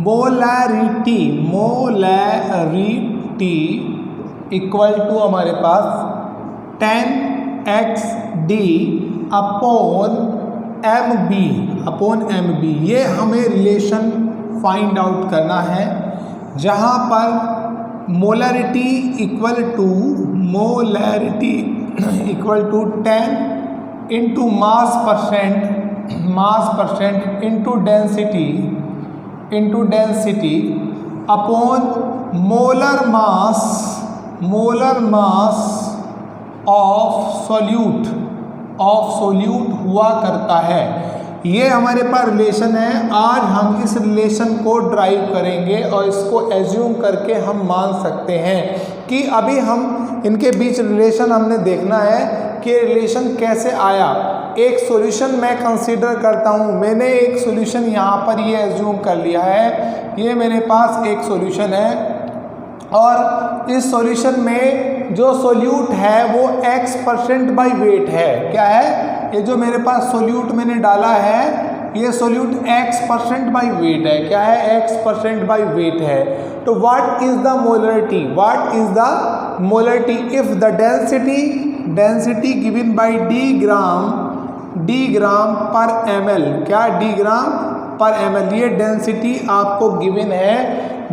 Molarity equal to हमारे पास 10xd upon mb। ये हमें रिलेशन फाइंड आउट करना है, जहाँ पर molarity equal to 10 into mass percent into density upon molar mass of solute हुआ करता है। ये हमारे पास रिलेशन है। आज हम इस रिलेशन को ड्राइव करेंगे और इसको एज्यूम करके हम मान सकते हैं कि अभी हम इनके बीच रिलेशन हमने देखना है कि रिलेशन कैसे आया। एक सॉल्यूशन मैं कंसीडर करता हूँ, मैंने एक सॉल्यूशन यहाँ पर ये एज्यूम कर लिया है, ये मेरे पास एक सॉल्यूशन है और इस सॉल्यूशन में जो सोल्यूट है वो x% बाई वेट है। क्या है? ये जो मेरे पास सोल्यूट मैंने डाला है ये सोल्यूट x% बाई वेट है। क्या है? x% बाई वेट है। तो what is the molarity if the density given by d ग्राम पर ml। क्या? d ग्राम पर ml। ये डेंसिटी आपको गिवन है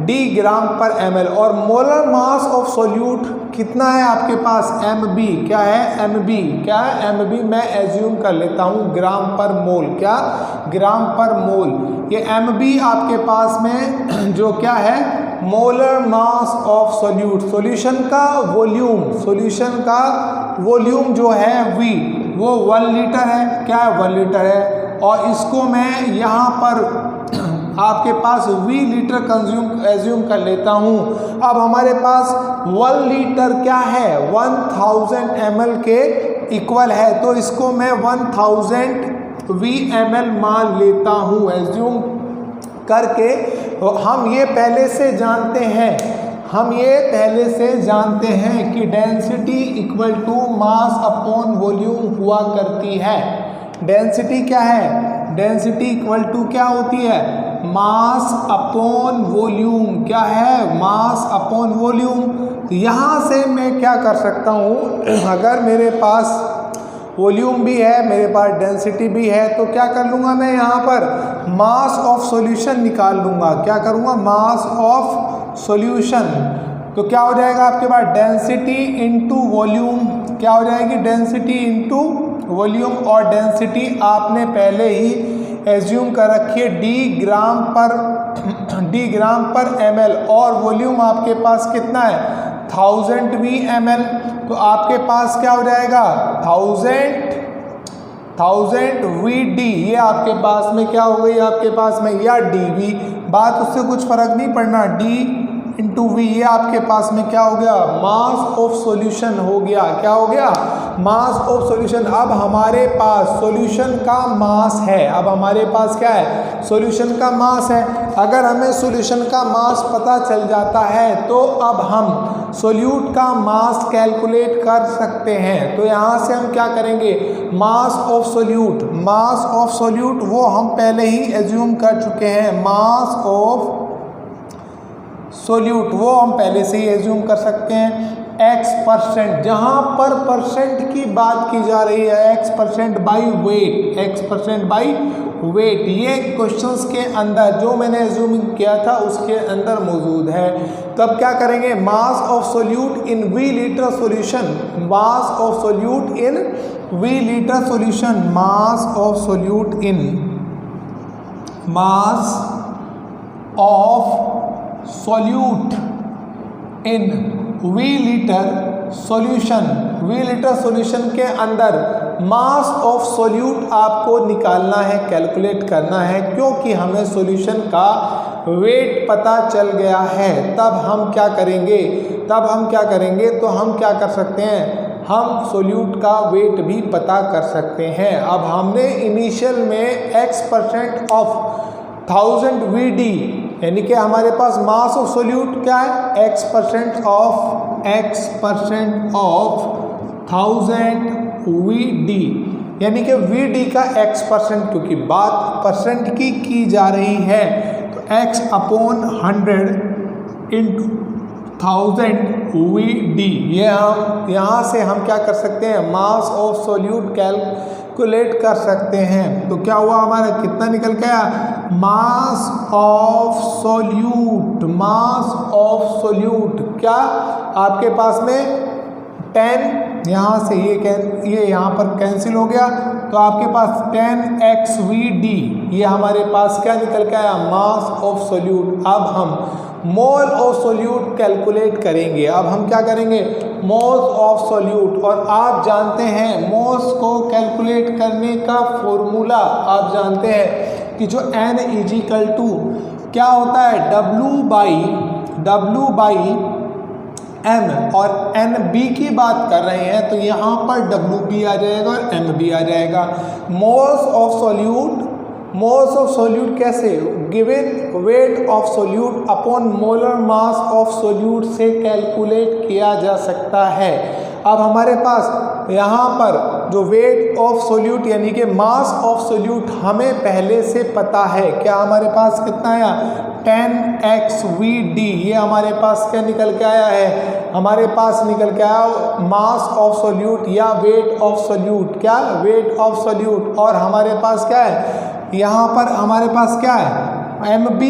d ग्राम पर ml और मोलर मास ऑफ सोल्यूट कितना है आपके पास? mb। क्या है? mb मैं एज्यूम कर लेता हूँ ग्राम पर मोल। क्या? ग्राम पर मोल। ये mb आपके पास में जो क्या है? मोलर मास ऑफ सॉल्यूशन का वॉल्यूम जो है v वो 1 लीटर है। क्या है? 1 लीटर है और इसको मैं यहाँ पर आपके पास v लीटर एज्यूम कर लेता हूँ। अब हमारे पास 1 लीटर क्या है? 1000 ml के इक्वल है, तो इसको मैं 1000 VmL मान लेता हूँ एज्यूम करके। हम ये पहले से जानते हैं कि density equal to mass upon volume हुआ करती है। डेंसिटी क्या है? डेंसिटी इक्वल टू क्या होती है? मास अपॉन वॉल्यूम। क्या है? मास अपॉन वॉल्यूम। तो यहाँ से मैं क्या कर सकता हूँ, अगर मेरे पास वॉल्यूम भी है, मेरे पास डेंसिटी भी है, तो क्या कर लूँगा मैं यहाँ पर? मास ऑफ सॉल्यूशन निकाल लूँगा। क्या करूँगा? Mass of solution. तो क्या हो जाएगा आपके पास? Density into volume. क्या हो जाएगी? Density into volume. और डेंसिटी आपने पहले ही एज्यूम कर रखी है d ग्राम पर ml और वॉल्यूम आपके पास कितना है? 1000 VmL। तो आपके पास क्या हो जाएगा? 1000 VD। ये आपके पास में क्या हो गई? आपके पास में या dV। बात उससे कुछ फर्क नहीं पड़ना। d into v। ये आपके पास में क्या हो गया? मास ऑफ सॉल्यूशन हो गया। क्या हो गया? Mass of solution. अब हमारे पास सॉल्यूशन का मास है। अब हमारे पास क्या है? सॉल्यूशन का मास है। अगर हमें सॉल्यूशन का मास पता चल जाता है तो अब हम सोल्यूट का मास कैलकुलेट कर सकते हैं। तो यहाँ से हम क्या करेंगे? मास ऑफ सोल्यूट वो हम पहले ही एज्यूम कर चुके हैं। मास ऑफ सोल्यूट वो हम पहले से ही एज्यूम कर सकते हैं। x%, जहाँ पर परसेंट की बात की जा रही है, x% बाई वेट। ये क्वेश्चंस के अंदर जो मैंने एज्यूम किया था उसके अंदर मौजूद है। तो अब क्या करेंगे? मास of solute in v litre solution. Mass of solute in v litre solution. Mass of solute in mass of solute in v litre solution के अंदर मास ऑफ सोल्यूट आपको निकालना है, कैलकुलेट करना है, क्योंकि हमें सॉल्यूशन का वेट पता चल गया है। तब हम क्या करेंगे? तो हम क्या कर सकते हैं? हम सोल्यूट का वेट भी पता कर सकते हैं। अब हमने इनिशियल में x% ऑफ 1000 VD, यानी कि हमारे पास मास ऑफ सोल्यूट क्या है? x% ऑफ 1000 VD, यानी कि VD का x%, क्योंकि बात परसेंट की जा रही है तो x/100 इंटू 1000 VD। ये हम यहाँ से हम क्या कर सकते हैं, मास ऑफ सॉल्यूट कैलकुलेट कर सकते हैं। तो क्या हुआ हमारा, कितना निकल के आया, मास ऑफ सॉल्यूट क्या आपके पास में 10, यहाँ से ये यहाँ पर कैंसिल हो गया, तो आपके पास 10xVD ये हमारे पास क्या निकल के आया, मास ऑफ सॉल्यूट। अब हम मोल ऑफ सॉल्यूट कैलकुलेट करेंगे। अब हम क्या करेंगे, मोल्स ऑफ सॉल्यूट। और आप जानते हैं मोल्स को कैलकुलेट करने का फॉर्मूला आप जानते हैं कि जो N इजिकल टू क्या होता है, W बाई M, और NB की बात कर रहे हैं तो यहाँ पर WB आ जाएगा और MB आ जाएगा। मोल्स ऑफ सॉल्यूट कैसे, given weight of solute upon molar mass of solute से कैलकुलेट किया जा सकता है। अब हमारे पास यहाँ पर जो वेट ऑफ सॉल्यूट यानी कि मास ऑफ सॉल्यूट हमें पहले से पता है, क्या हमारे पास कितना आया, 10xVD। ये हमारे पास क्या निकल के आया है, हमारे पास निकल के आया मास ऑफ सॉल्यूट या वेट ऑफ सॉल्यूट, क्या वेट ऑफ सॉल्यूट। और हमारे पास क्या है, यहाँ पर हमारे पास क्या है, MB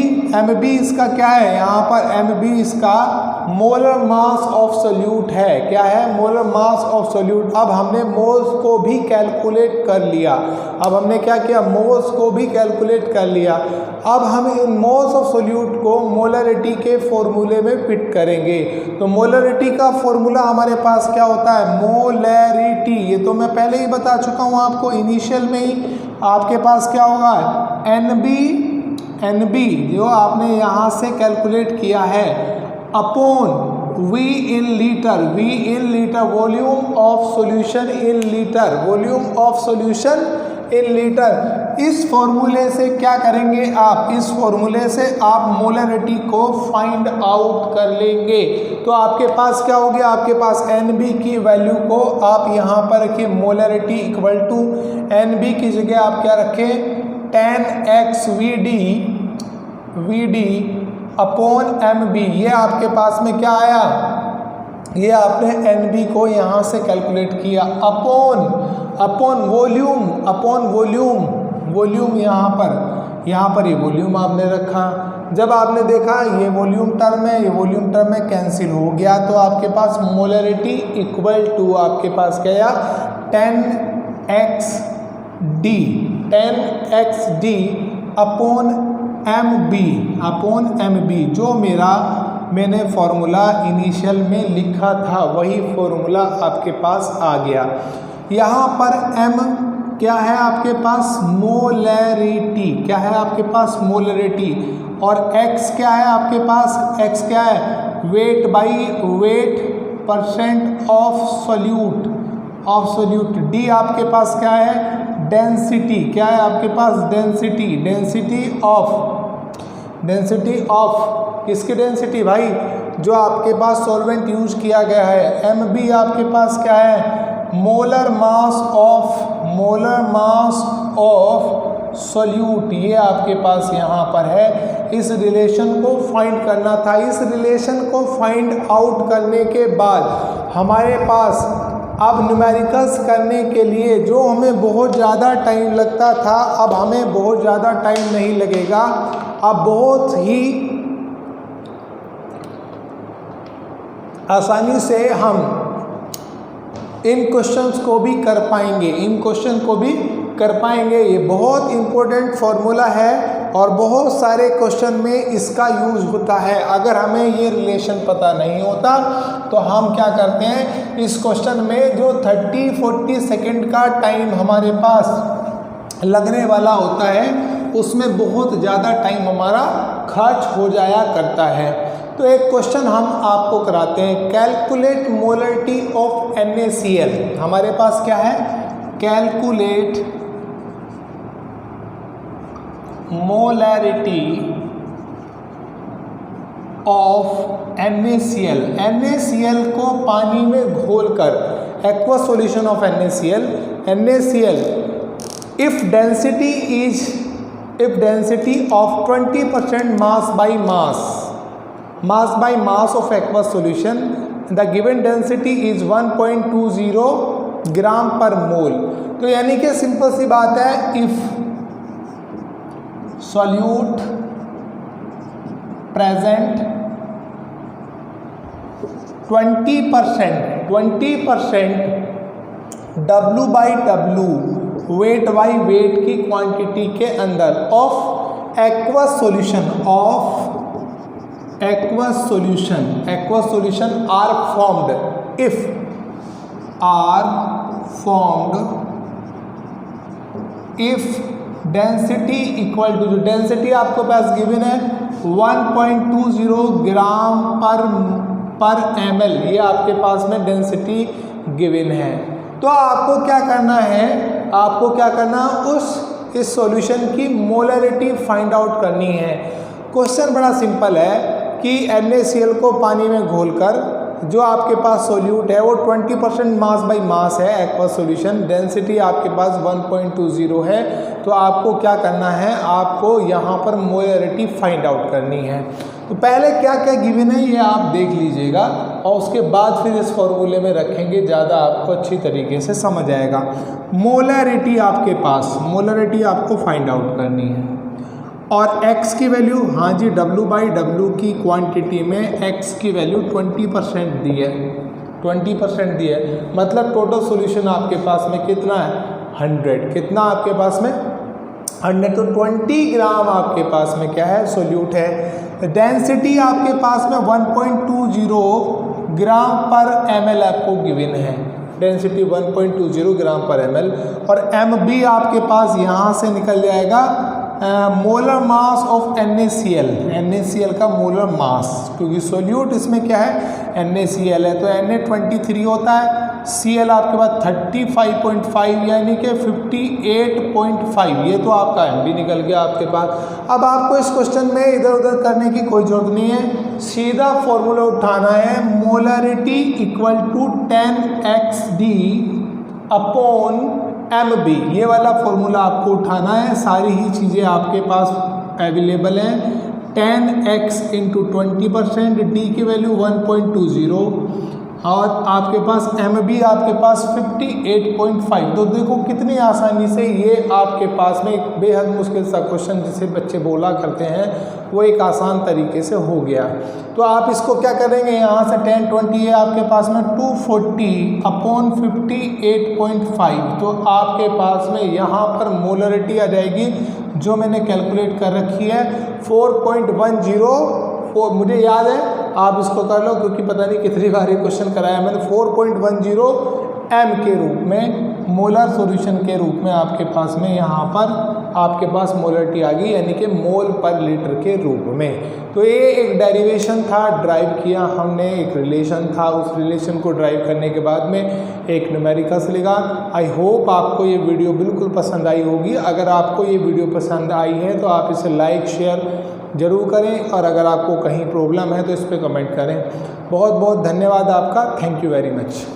इसका क्या है, यहाँ पर MB इसका मोलर मास ऑफ सॉल्यूट है। क्या है, मोलर मास ऑफ सॉल्यूट। अब हमने मोल्स को भी कैलकुलेट कर लिया। अब हमने क्या किया, मोल्स को भी कैलकुलेट कर लिया। अब हम इन मोल्स ऑफ सॉल्यूट को मोलरिटी के फॉर्मूले में फिट करेंगे। तो मोलरिटी का फॉर्मूला हमारे पास क्या होता है, मोलरिटी, ये तो मैं पहले ही बता चुका हूँ आपको इनिशियल में ही। आपके पास क्या होगा, NB जो आपने यहाँ से कैलकुलेट किया है upon V in litre, volume of solution in litre. इस फॉर्मूले से क्या करेंगे आप, इस फॉर्मूले से आप मोलरिटी को फाइंड आउट कर लेंगे। तो आपके पास क्या हो गया, आपके पास NB की वैल्यू को आप यहाँ पर रखिए, मोलरिटी इक्वल टू NB की जगह आप क्या रखें, 10xVD अपॉन MB। ये आपके पास में क्या आया, ये आपने NB को यहाँ से कैलकुलेट किया अपॉन वॉल्यूम यहाँ पर ये वॉल्यूम आपने रखा। जब आपने देखा ये वॉल्यूम टर्म है कैंसिल हो गया, तो आपके पास मोलरिटी इक्वल टू आपके पास क्या, 10xD अपॉन MB, जो मैंने फॉर्मूला इनिशियल में लिखा था वही फॉर्मूला आपके पास आ गया। यहाँ पर M क्या है आपके पास, मोलरिटी, क्या है आपके पास, मोलरिटी। और X क्या है आपके पास, X क्या है, wait percent of solute. D आपके पास क्या है, डेंसिटी, क्या है आपके पास, डेंसिटी ऑफ किसकी डेंसिटी भाई, जो आपके पास सॉल्वेंट यूज किया गया है। MB आपके पास क्या है, मोलर मास ऑफ सॉल्यूट, ये आपके पास यहाँ पर है। इस रिलेशन को फाइंड करना था। इस रिलेशन को फाइंड आउट करने के बाद हमारे पास अब न्यूमेरिकल्स करने के लिए जो हमें बहुत ज़्यादा टाइम लगता था, अब हमें बहुत ज़्यादा टाइम नहीं लगेगा। अब बहुत ही आसानी से हम इन क्वेश्चंस को भी कर पाएंगे। ये बहुत इम्पोर्टेंट फॉर्मूला है और बहुत सारे क्वेश्चन में इसका यूज होता है। अगर हमें ये रिलेशन पता नहीं होता तो हम क्या करते हैं, इस क्वेश्चन में जो 30-40 सेकेंड का टाइम हमारे पास लगने वाला होता है उसमें बहुत ज़्यादा टाइम हमारा खर्च हो जाया करता है। तो एक क्वेश्चन हम आपको कराते हैं, कैलकुलेट मोलरिटी ऑफ NaCl। हमारे पास क्या है, calculate molarity of NaCl। NaCl को पानी में घोलकर, aqua solution of NaCl, if if density of 20% mass by mass of aqueous solution, the given density is 1.20 gram per mole. तो यानी कि सिंपल सी बात है, if solute present 20% W/W weight by weight की क्वांटिटी के अंदर of aqueous solution are formed if density equal to, density आपको पास गिवन है 1.20 ग्राम पर ml, ये आपके पास में डेंसिटी गिवन है। तो आपको क्या करना है, इस सॉल्यूशन की मोलरिटी फाइंड आउट करनी है। क्वेश्चन बड़ा सिंपल है कि NaCl को पानी में घोलकर जो आपके पास सोल्यूट है वो 20% मास बाई मास है एक्वस सॉल्यूशन, डेंसिटी आपके पास 1.20 है। तो आपको क्या करना है, आपको यहाँ पर मोलरिटी फाइंड आउट करनी है। तो पहले क्या क्या गिवन है ये आप देख लीजिएगा और उसके बाद फिर इस फॉर्मूले में रखेंगे, ज़्यादा आपको अच्छी तरीके से समझ आएगा। मोलरिटी आपको फाइंड आउट करनी है और x की वैल्यू, हाँ जी, W/W की क्वांटिटी में x की वैल्यू 20% दी है, 20% दी है, मतलब टोटल सॉल्यूशन आपके पास में कितना है 100, कितना आपके पास में 100, तो 20 ग्राम आपके पास में क्या है सोल्यूट है। डेंसिटी आपके पास में 1.20 ग्राम पर ml आपको गिवन है, डेंसिटी 1.20 ग्राम पर ml, और MB आपके पास यहाँ से निकल जाएगा मोलर मास ऑफ NaCl का मोलर मास, क्योंकि सोल्यूट इसमें क्या है NaCl है, तो Na23 होता है, Cl आपके पास 35.5 यानी कि 58.5, ये तो आपका MB निकल गया आपके पास। अब आपको इस क्वेश्चन में इधर उधर करने की कोई जरूरत नहीं है, सीधा फॉर्मूला उठाना है, molarity equal to 10xD upon MB, ये वाला फॉर्मूला आपको उठाना है। सारी ही चीज़ें आपके पास अवेलेबल हैं, 10x इंटू 20%, D की वैल्यू 1.20 और आपके पास MB आपके पास 58.5। तो देखो कितनी आसानी से ये आपके पास में एक बेहद मुश्किल सा क्वेश्चन जिसे बच्चे बोला करते हैं वो एक आसान तरीके से हो गया। तो आप इसको क्या करेंगे, यहाँ से 1020 है आपके पास में 240 अपॉन 58.5, तो आपके पास में यहाँ पर मोलरिटी आ जाएगी जो मैंने कैलकुलेट कर रखी है 4.10, मुझे याद है, आप इसको कर लो क्योंकि पता नहीं कितनी बार ये क्वेश्चन कराया मैंने। 4.10 m के रूप में, मोलर सॉल्यूशन के रूप में आपके पास में यहाँ पर आपके पास मोलरिटी आ गई, यानी कि मोल पर लीटर के रूप में। तो ये एक डेरिवेशन था, ड्राइव किया हमने, एक रिलेशन था, उस रिलेशन को ड्राइव करने के बाद में एक न्यूमेरिकल्स लिखा। आई होप आपको ये वीडियो बिल्कुल पसंद आई होगी। अगर आपको ये वीडियो पसंद आई है तो आप इसे लाइक शेयर ज़रूर करें, और अगर आपको कहीं प्रॉब्लम है तो इस पर कमेंट करें। बहुत बहुत धन्यवाद आपका, थैंक यू वेरी मच।